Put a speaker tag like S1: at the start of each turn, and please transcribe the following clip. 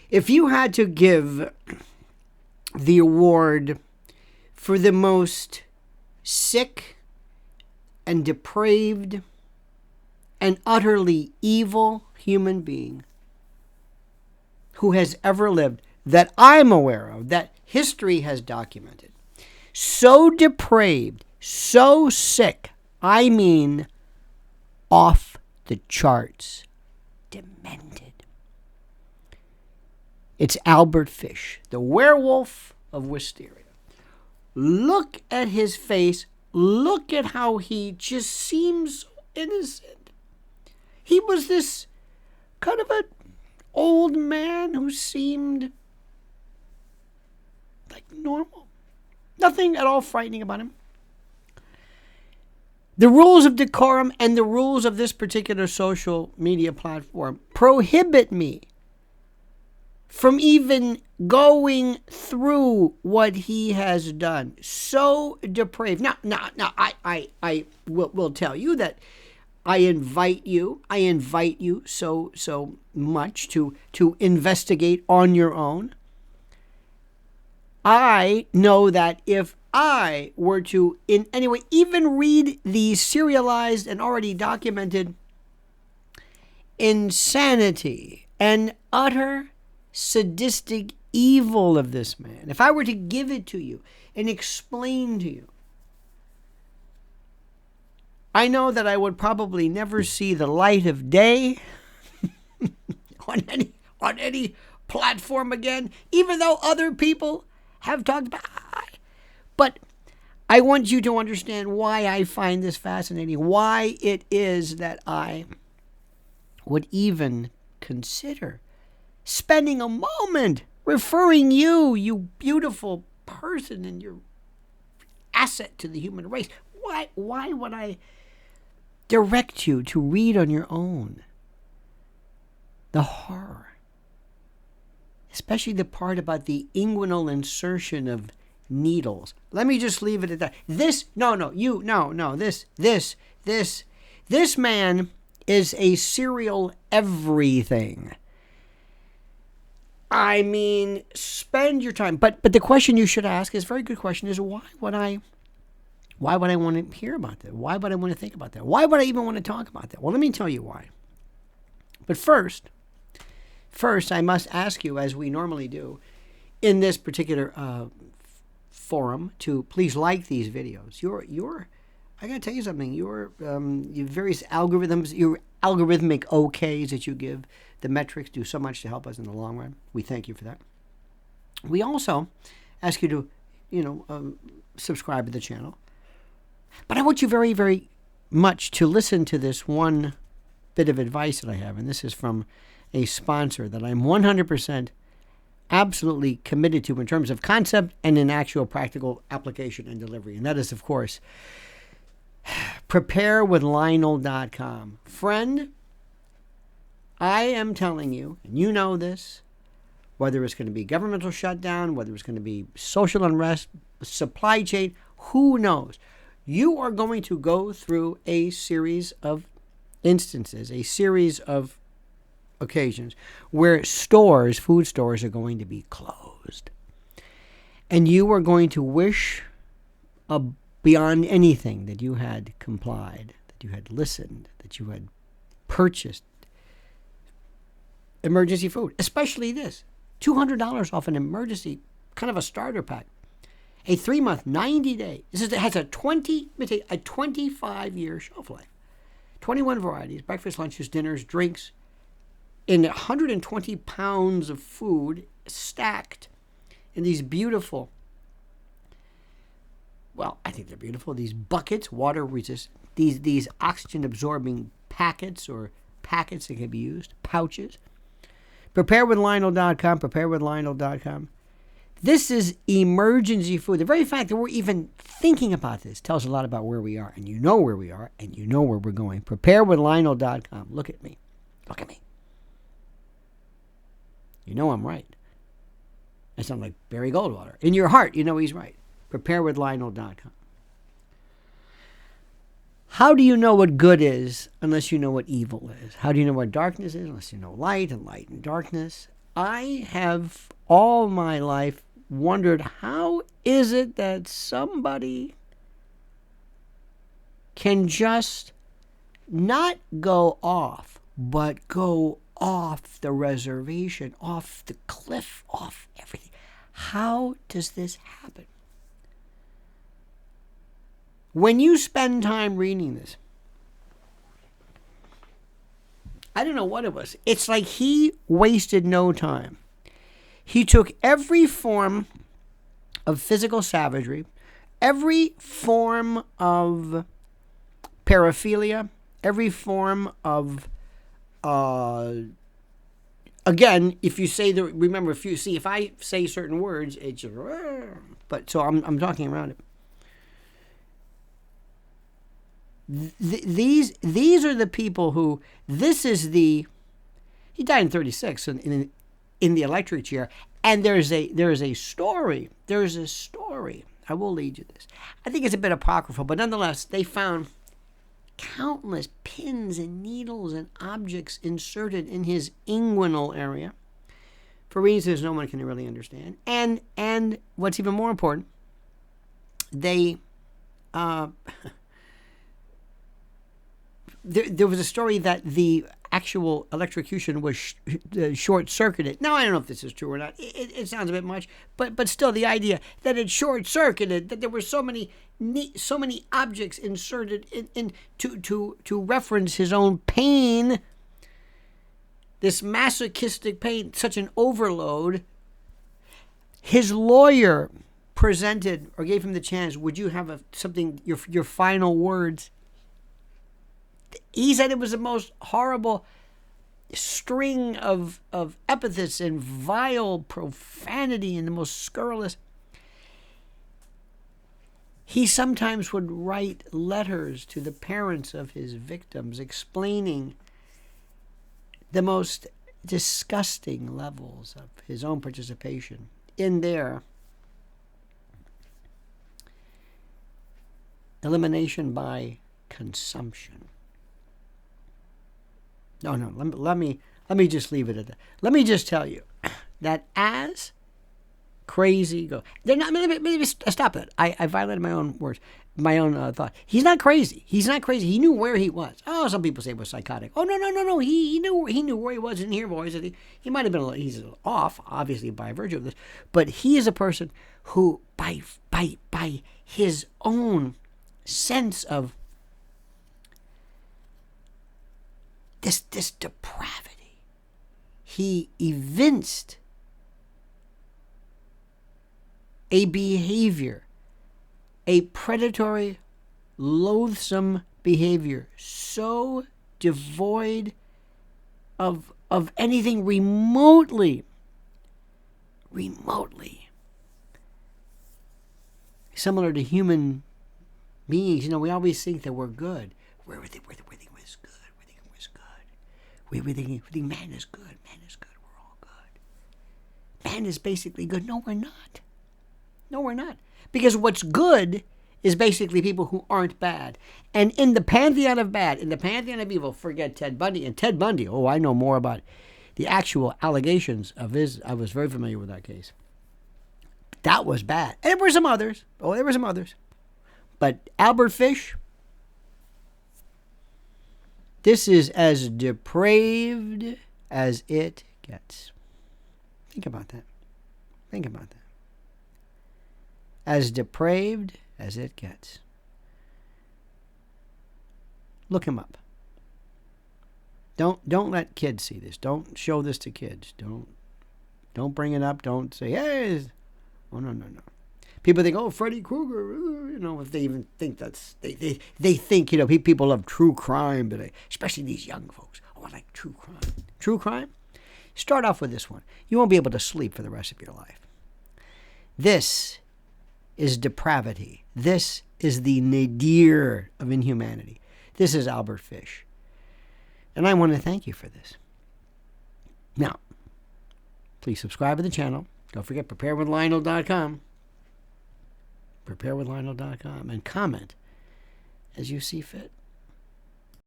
S1: If you had to give the award for the most sick and depraved and utterly evil human being who has ever lived that I'm aware of, that history has documented, so depraved, so sick, I mean off the charts, demented. It's Albert Fish, the werewolf of Wisteria. Look at his face. Look at how he just seems innocent. He was this kind of an old man who seemed like normal. Nothing at all frightening about him. The rules of decorum and the rules of this particular social media platform prohibit me from even going through what he has done. So depraved. Now, I will tell you that I invite you so much to investigate on your own. I know that if I were to in any way even read the serialized and already documented insanity and utter sadistic evil of this man, if I were to give it to you and explain to you, I know that I would probably never see the light of day on any platform again, even though other people have talked about it. But I want you to understand why I find this fascinating, why it is that I would even consider spending a moment referring you beautiful person and your asset to the human race. Why would I direct you to read on your own the horror? Especially the part about the inguinal insertion of needles. Let me just leave it at that. This man is a serial everything. I mean, spend your time. But the question you should ask is a very good question, is why would I want to hear about that? Why would I want to think about that? Why would I even want to talk about that? Well, let me tell you why. But first, I must ask you, as we normally do in this particular forum, to please like these videos. I got to tell you something. Your various algorithms, your algorithmic OKs that you give, the metrics do so much to help us in the long run. We thank you for that. We also ask you to, subscribe to the channel. But I want you very, very much to listen to this one bit of advice that I have, and this is from a sponsor that I'm 100% absolutely committed to in terms of concept and in actual practical application and delivery. And that is, of course, preparewithlionel.com. Friend, I am telling you, and you know this, whether it's going to be governmental shutdown, whether it's going to be social unrest, supply chain, who knows? You are going to go through a series of instances, a series of occasions where food stores are going to be closed. And you are going to wish beyond anything that you had complied, that you had listened, that you had purchased emergency food, especially this. $200 off an emergency, kind of a starter pack. A 3-month, 90-day. It has a 25-year shelf life. 21 varieties, breakfast, lunches, dinners, drinks, in 120 pounds of food stacked in these beautiful, well, I think they're beautiful, these buckets, water resistant, these oxygen absorbing packets or packets that can be used, pouches. Preparewithlionel.com, preparewithlionel.com. This is emergency food. The very fact that we're even thinking about this tells a lot about where we are. And you know where we are, and you know where we're going. Preparewithlionel.com. Look at me. Look at me. You know I'm right. I sound like Barry Goldwater. In your heart, you know he's right. Preparewithlionel.com. How do you know what good is unless you know what evil is? How do you know what darkness is unless you know light and darkness? I have all my life wondered, how is it that somebody can just not go off, but go off the reservation, off the cliff, off everything? How does this happen? When you spend time reading this, I don't know what it was. It's like he wasted no time. He took every form of physical savagery, every form of paraphilia, every form of, again, if you say the, remember, if I say certain words, it's just, but so I'm talking around it. These are the people who, this is the, he died in 36 in the electric chair, and there's a story. I will lead you this. I think it's a bit apocryphal, but nonetheless, they found countless pins and needles and objects inserted in his inguinal area for reasons no one can really understand. And what's even more important, they there was a story that the actual electrocution was short-circuited. Now, I don't know if this is true or not. It sounds a bit much, but still, the idea that it short-circuited, that there were so many objects inserted in to reference his own pain, this masochistic pain, such an overload. His lawyer presented or gave him the chance, would you have your final words? He said it was the most horrible string of epithets and vile profanity and the most scurrilous. He sometimes would write letters to the parents of his victims explaining the most disgusting levels of his own participation in their elimination by consumption. No, let me just leave it at that. Let me just tell you that as crazy go, they're not. Let me stop that. I violated my own words, my own thought. He's not crazy. He's not crazy. He knew where he was. Oh, some people say he was psychotic. Oh, no. He knew where he was. Didn't hear voices. He might have been he's off, obviously by virtue of this, but he is a person who, by his own sense of this depravity, he evinced a behavior, a predatory, loathsome behavior, so devoid of anything remotely similar to human beings. You know, we always think that we're good. We think was good. We think man is good. We're all good. Man is basically good. No, we're not. Because what's good is basically people who aren't bad. And in the pantheon of bad, in the pantheon of evil, forget Ted Bundy. And Ted Bundy, I know more about the actual allegations of his. I was very familiar with that case. That was bad. And there were some others. But Albert Fish, this is as depraved as it gets. Think about that. As depraved as it gets. Look him up. Don't let kids see this. Don't show this to kids. Don't bring it up. Don't say, hey. Oh, no. People think, Freddy Krueger, if they even think that's, they think, people love true crime, but especially these young folks. I like true crime. True crime? Start off with this one. You won't be able to sleep for the rest of your life. This is depravity. This is the nadir of inhumanity. This is Albert Fish. And I want to thank you for this. Now, please subscribe to the channel. Don't forget, preparewithlionel.com. Preparewithlionel.com, and comment as you see fit.